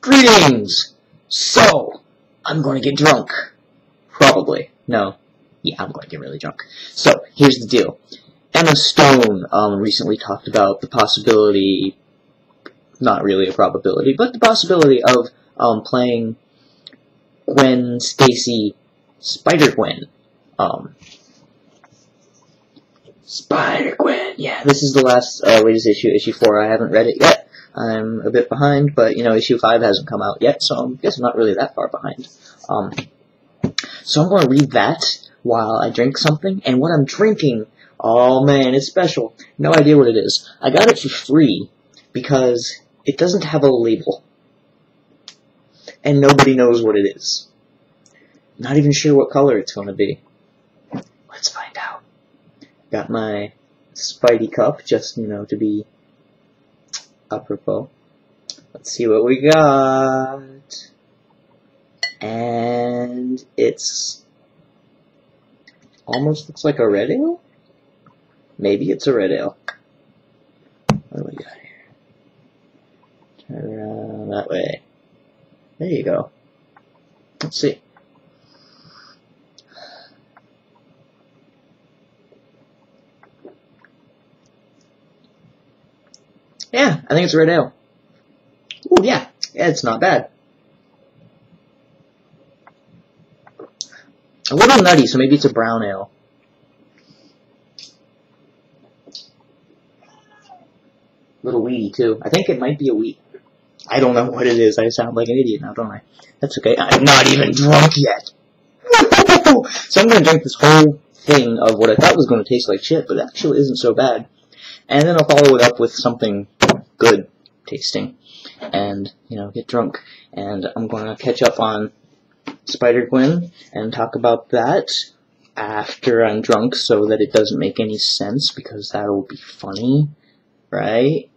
Greetings! So, I'm going to get drunk. Probably. No. Yeah, I'm going to get really drunk. So, here's the deal. Emma Stone recently talked about the possibility, not really a probability, but the possibility of playing Gwen Stacy Spider-Gwen. Spider-Gwen! Yeah, this is the last latest issue, issue 4. I haven't read it yet. I'm a bit behind, but, you know, issue 5 hasn't come out yet, so I guess I'm not really that far behind. So I'm going to read that while I drink something, and what I'm drinking, oh man, it's special. No idea what it is. I got it for free because it doesn't have a label, and nobody knows what it is. Not even sure what color it's going to be. Let's find out. Got my Spidey cup, just, you know, to be apropos. Let's see what we got. And it's almost looks like a red ale? Maybe it's a red ale. What do we got here? Turn around that way. There you go. Let's see. Yeah, I think it's a red ale. Ooh, yeah. Yeah, it's not bad. A little nutty, so maybe it's a brown ale. A little weedy, too. I think it might be a wheat. I don't know what it is. I sound like an idiot now, don't I? That's okay. I'm not even drunk yet. So I'm going to drink this whole thing of what I thought was going to taste like shit, but it actually isn't so bad. And then I'll follow it up with something good tasting. And, you know, get drunk. And I'm going to catch up on Spider-Gwen and talk about that after I'm drunk so that it doesn't make any sense, because that'll be funny, right?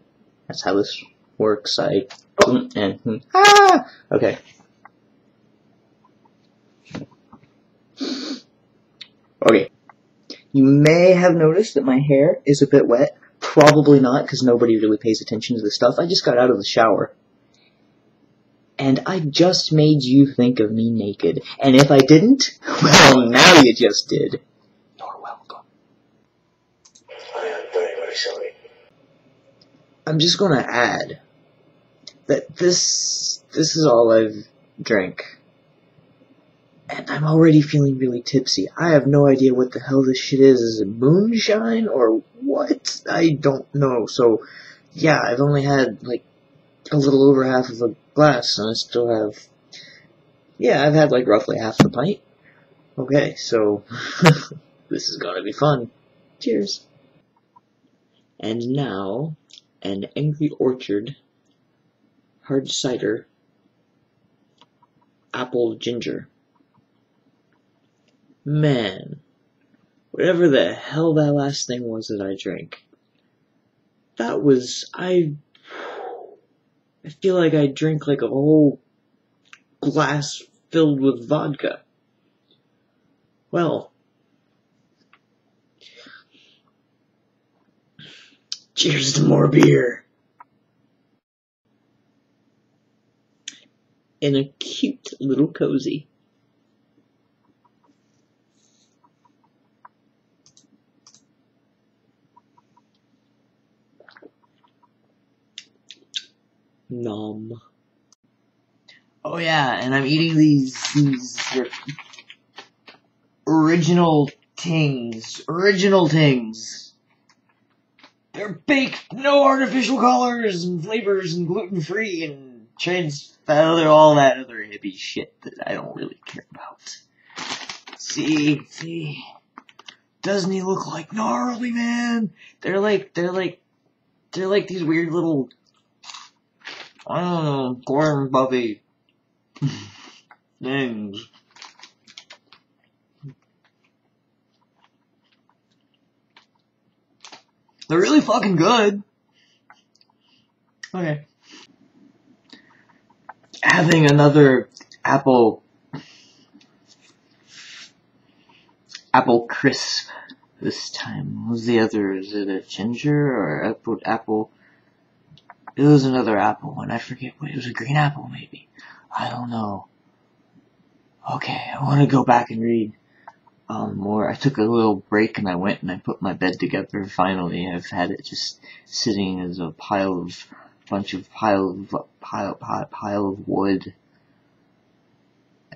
That's how this works. Okay. Okay. You may have noticed that my hair is a bit wet. Probably not, because nobody really pays attention to this stuff. I just got out of the shower. And I just made you think of me naked. And if I didn't, well, now you just did. You're welcome. I am very, very sorry. I'm just gonna add that this is all I've drank. And I'm already feeling really tipsy. I have no idea what the hell this shit is. Is it moonshine or what? I don't know. So, yeah, I've only had, like, a little over half of a glass, and I still have, yeah, I've had, like, roughly half the pint. Okay, so, this is gonna be fun. Cheers. And now, an Angry Orchard hard cider apple ginger. Man, whatever the hell that last thing was that I drank, that was, I feel like I drank like a whole glass filled with vodka. Well, cheers to more beer. In a cute little cozy. Nom. Oh yeah, and I'm eating these original tings. They're baked, no artificial colors and flavors and gluten-free and trans fat, all that other hippie shit that I don't really care about. See, doesn't he look like gnarly, man? They're like these weird little, I don't know, corn buffy things. They're really fucking good. Okay. Having another apple crisp this time. What was the other? Is it a ginger or apple? It was another apple one. I forget what it was. A green apple maybe. I don't know. Okay, I want to go back and read more. I took a little break and I went and I put my bed together. Finally, I've had it just sitting as a pile of wood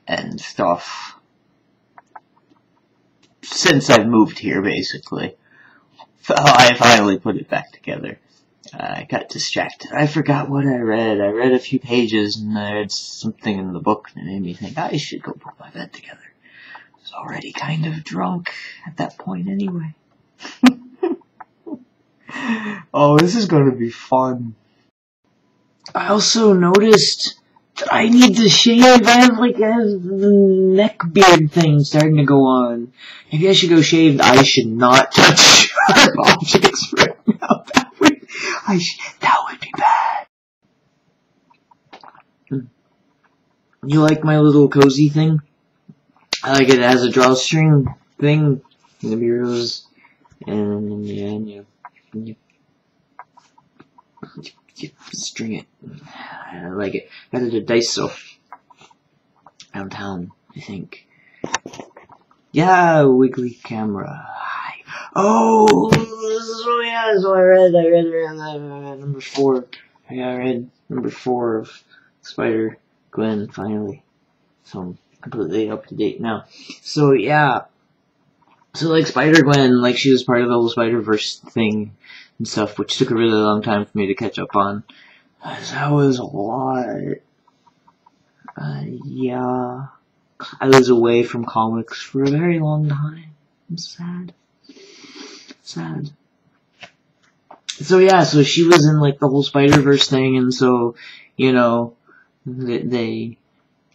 and stuff since I've moved here, basically. I finally put it back together. I got distracted. I forgot what I read. I read a few pages and I read something in the book that made me think I should go put my bed together. I was already kind of drunk at that point anyway. Oh, this is going to be fun. I also noticed that I need to shave. I have like a neck beard thing starting to go on. Maybe I should go shave. I should not touch sharp objects right now. That would be bad. You like my little cozy thing? I like it as a drawstring thing. And the mirrors. And yeah, and you string it. I like it. Got it at Daiso. Downtown, I think. Yeah, wiggly camera. Oh, yeah, so I read number 4. I read number 4 of Spider-Gwen, finally. So I'm completely up to date now. So, yeah. So, like, Spider-Gwen, like, she was part of the whole Spider-Verse thing and stuff, which took a really long time for me to catch up on. That was a lot. Yeah. I was away from comics for a very long time. I'm sad. Sad. So yeah, so she was in like the whole Spider-Verse thing, and so, you know, there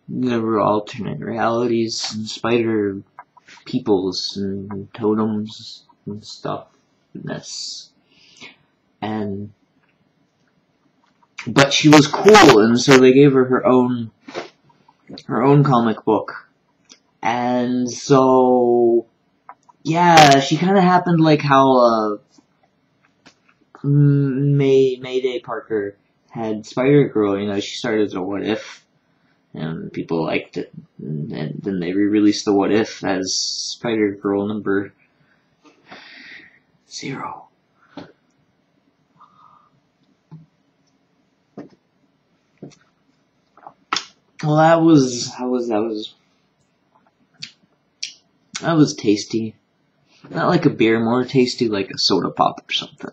were alternate realities and spider peoples and totems and stuff. But she was cool, and so they gave her her own comic book. And so, yeah, she kind of happened like how Mayday Parker had Spider-Girl. You know, she started as a What If, and people liked it. And then they re-released the What If as Spider-Girl number 0. Well, that was tasty. Not like a beer, more tasty like a soda pop or something.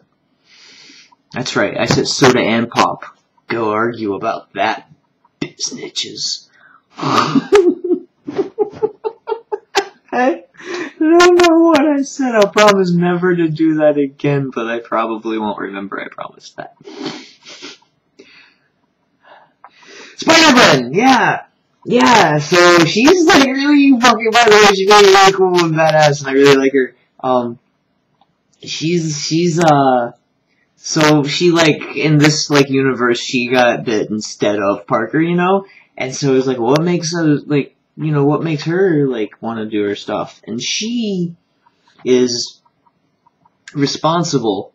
That's right, I said soda and pop. Go argue about that, snitches. I don't know what I said. I'll promise never to do that again, but I probably won't remember. I promise that. Spider-Man, yeah. Yeah, so she's like really fucking, by the way, she's really cool and badass, and I really like her. So she like, in this like universe, she got bit instead of Parker, you know? And so it's like, what makes her, like, you know, what makes her, like, want to do her stuff? And she is responsible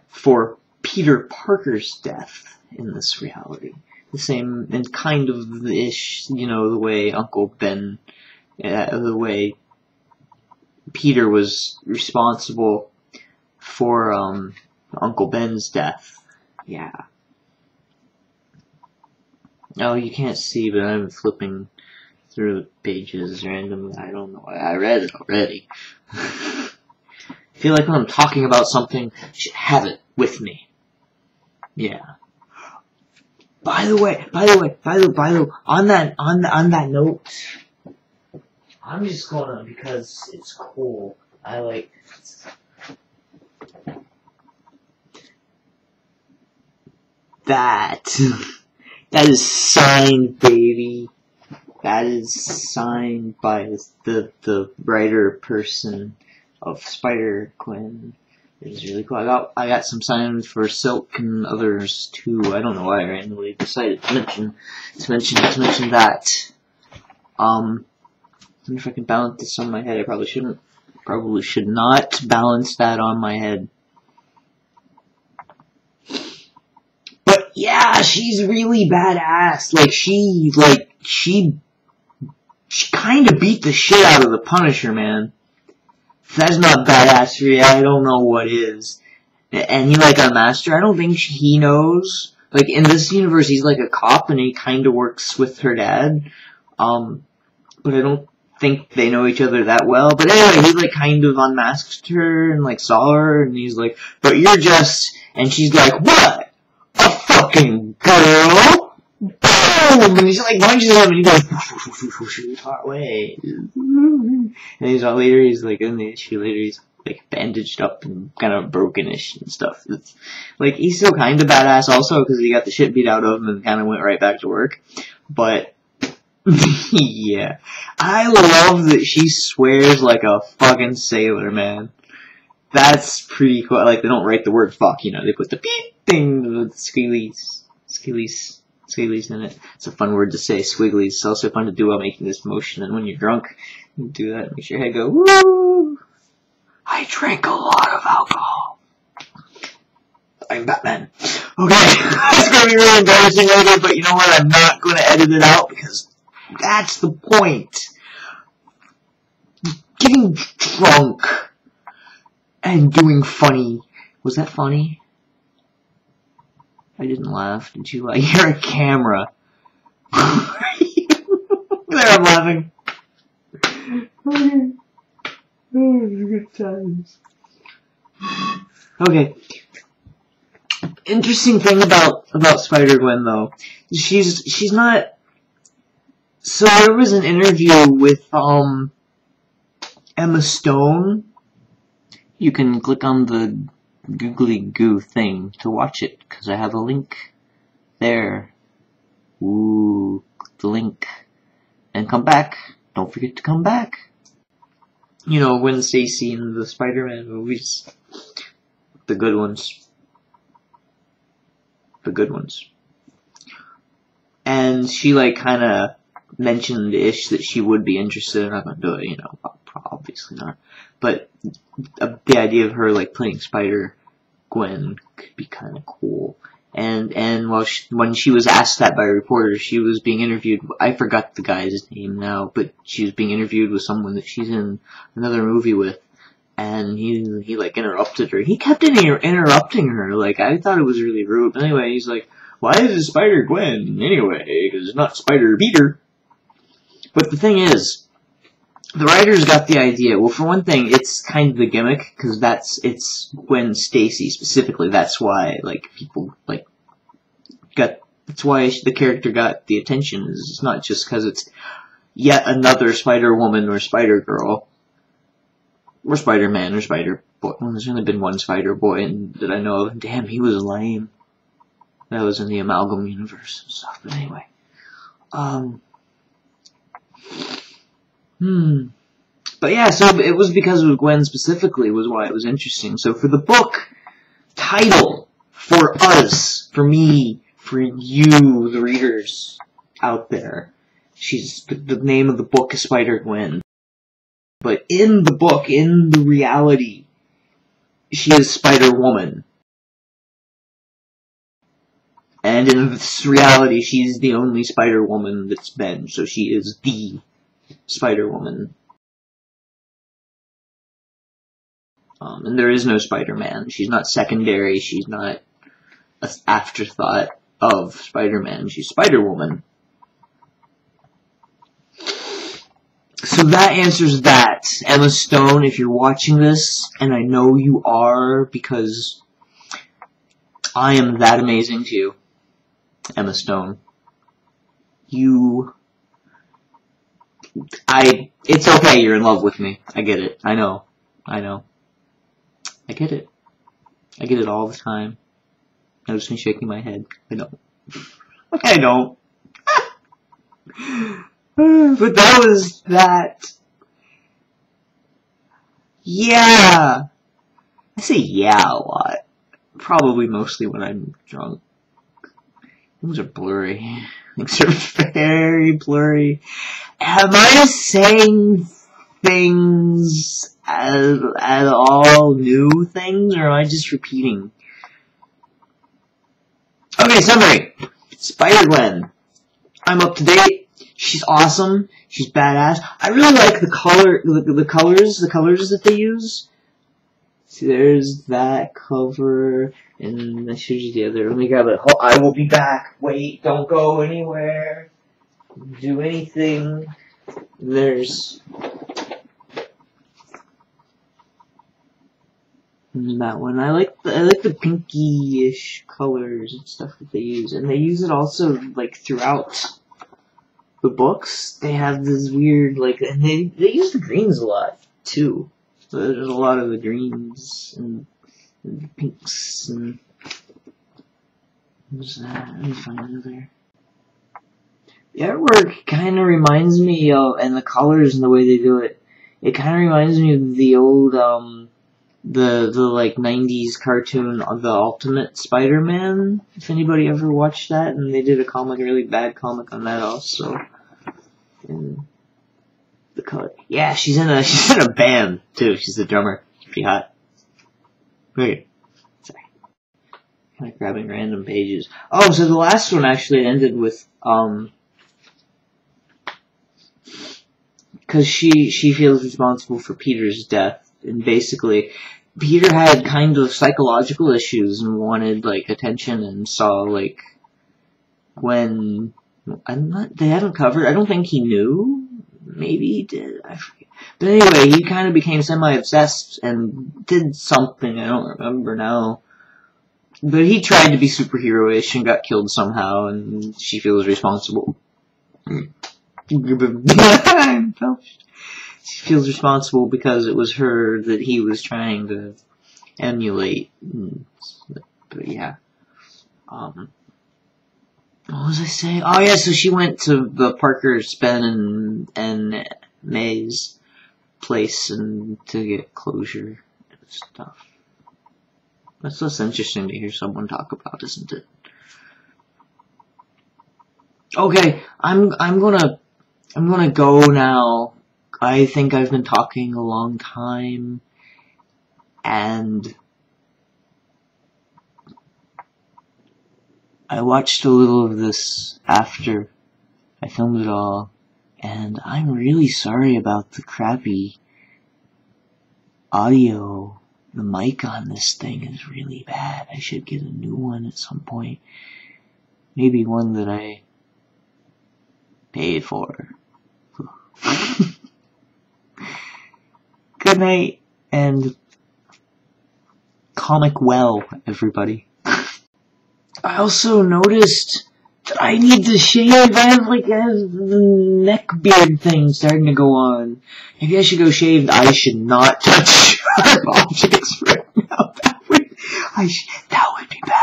for Peter Parker's death in this reality. The same, and kind of ish, you know, the way Uncle Ben, the way Peter was responsible for, Uncle Ben's death. Yeah. Oh, you can't see, but I'm flipping through the pages randomly. I don't know. I read it already. I feel like when I'm talking about something, I should have it with me. Yeah. By the way, on that note, I'm just gonna, because it's cool, I like, that is signed, baby. That is signed by the writer person of Spider-Gwen. It was really cool. I got some signs for Silk and others too. I don't know why I randomly decided to mention that. I wonder if I can balance this on my head. I probably shouldn't. Probably should not balance that on my head. But Yeah, she's really badass. Like, she kind of beat the shit out of the Punisher, man. If that's not badassery, I don't know what is. And he, like, unmasked her. I don't think he knows. Like, in this universe, he's like a cop, and he kind of works with her dad. But I don't think they know each other that well. But anyway, he, like, kind of unmasked her and, like, saw her, and he's like, but you're just... And she's like, what? A fucking girl? Boom! And he's like, punches him, and he goes, far away. And he's all later, he's like, in the issue later, he's like bandaged up and kind of brokenish and stuff. It's, like, he's still kind of badass also, because he got the shit beat out of him and kind of went right back to work. But, yeah. I love that she swears like a fucking sailor, man. That's pretty cool. Like, they don't write the word fuck, you know, they put the beep thing with squigglies in it. It's a fun word to say, squigglies. It's also fun to do while making this motion, and when you're drunk, you do that, makes your head go, woo! I drank a lot of alcohol. I'm Batman. Okay, it's gonna be really embarrassing later, but you know what, I'm not gonna edit it out, because that's the point. Getting drunk and doing funny. Was that funny? I didn't laugh. Did you laugh? You're a camera. There, I'm laughing. Okay. Oh, good times. Okay. Interesting thing about Spider-Gwen, though. She's not... So there was an interview with, Emma Stone. You can click on the googly goo thing to watch it, because I have a link there. Ooh, click the link. And come back. Don't forget to come back. You know, Gwen Stacy in the Spider-Man movies. The good ones. The good ones. And she, like, kinda mentioned-ish that she would be interested. I'm not gonna do it, you know, obviously not. But the idea of her, like, playing Spider-Gwen could be kinda cool. And when she was asked that by a reporter, she was being interviewed, I forgot the guy's name now, but she was being interviewed with someone that she's in another movie with, and he like, interrupted her. He kept interrupting her, like, I thought it was really rude. But anyway, he's like, why is it Spider-Gwen anyway? Because it's not Spider-Peter. But the thing is, the writers got the idea. Well, for one thing, it's kind of the gimmick, because it's Gwen Stacy specifically. That's why, like, people, like, that's why the character got the attention. It's not just because it's yet another Spider-Woman or Spider-Girl. Or Spider-Man or Spider-Boy. Well, there's only been one Spider-Boy that I know of. Damn, he was lame. That was in the Amalgam universe and stuff. But anyway. But yeah, so it was because of Gwen specifically was why it was interesting. So for the book title, for us, for me, for you, the readers out there, the name of the book is Spider-Gwen. But in the book, in the reality, she is Spider-Woman. And in this reality, she's the only Spider-Woman that's been, so she is the Spider-Woman. And there is no Spider-Man. She's not secondary, she's not an afterthought of Spider-Man. She's Spider-Woman. So that answers that. Emma Stone, if you're watching this, and I know you are, because I am that amazing to you, Emma Stone. It's okay, you're in love with me. I get it. I know. I get it. I get it all the time. Notice me shaking my head. I don't. I don't. But that was that. Yeah. I say yeah a lot. Probably mostly when I'm drunk. Things are blurry. Things are very blurry. Am I saying things at all new things, or am I just repeating? Okay, summary. Spider-Gwen. I'm up to date. She's awesome. She's badass. I really like the colors that they use. See, there's that cover, and I showed you the other. Let me grab it. Oh, I will be back. Wait, don't go anywhere. Do anything. There's that one. I like the pinky-ish colors and stuff that they use, and they use it also like throughout the books. They have this weird and they use the greens a lot too. So there's a lot of the greens and the pinks and what's that? Let me find another. The artwork kind of reminds me of, and the colors and the way they do it, it kind of reminds me of the old the 90s cartoon of the Ultimate Spider-Man. If anybody ever watched that, and they did a really bad comic on that also. And the color, yeah, she's in a band too. She's the drummer. Pretty hot. Wait, sorry, kind of grabbing random pages. Oh, so the last one actually ended with because she feels responsible for Peter's death, and basically Peter had kind of psychological issues and wanted attention, and saw Gwen. They haven't covered. I don't think he knew. Maybe he did. I forget. But anyway, he kind of became semi-obsessed and did something. I don't remember now. But he tried to be superhero-ish and got killed somehow, and she feels responsible. She feels responsible because it was her that he was trying to emulate. But yeah. What was I saying? Oh yeah, so she went to the Parker, Ben, and May's place to get closure and stuff. That's less interesting to hear someone talk about, isn't it? Okay, I'm gonna go now. I think I've been talking a long time, and I watched a little of this after I filmed it all, and I'm really sorry about the crappy audio. The mic on this thing is really bad. I should get a new one at some point. Maybe one that I paid for. Good night, and comic well, everybody. I also noticed that I need to shave. I have the neck beard thing starting to go on. Maybe I should go shaved. I should not touch sharp objects right now. That would be bad.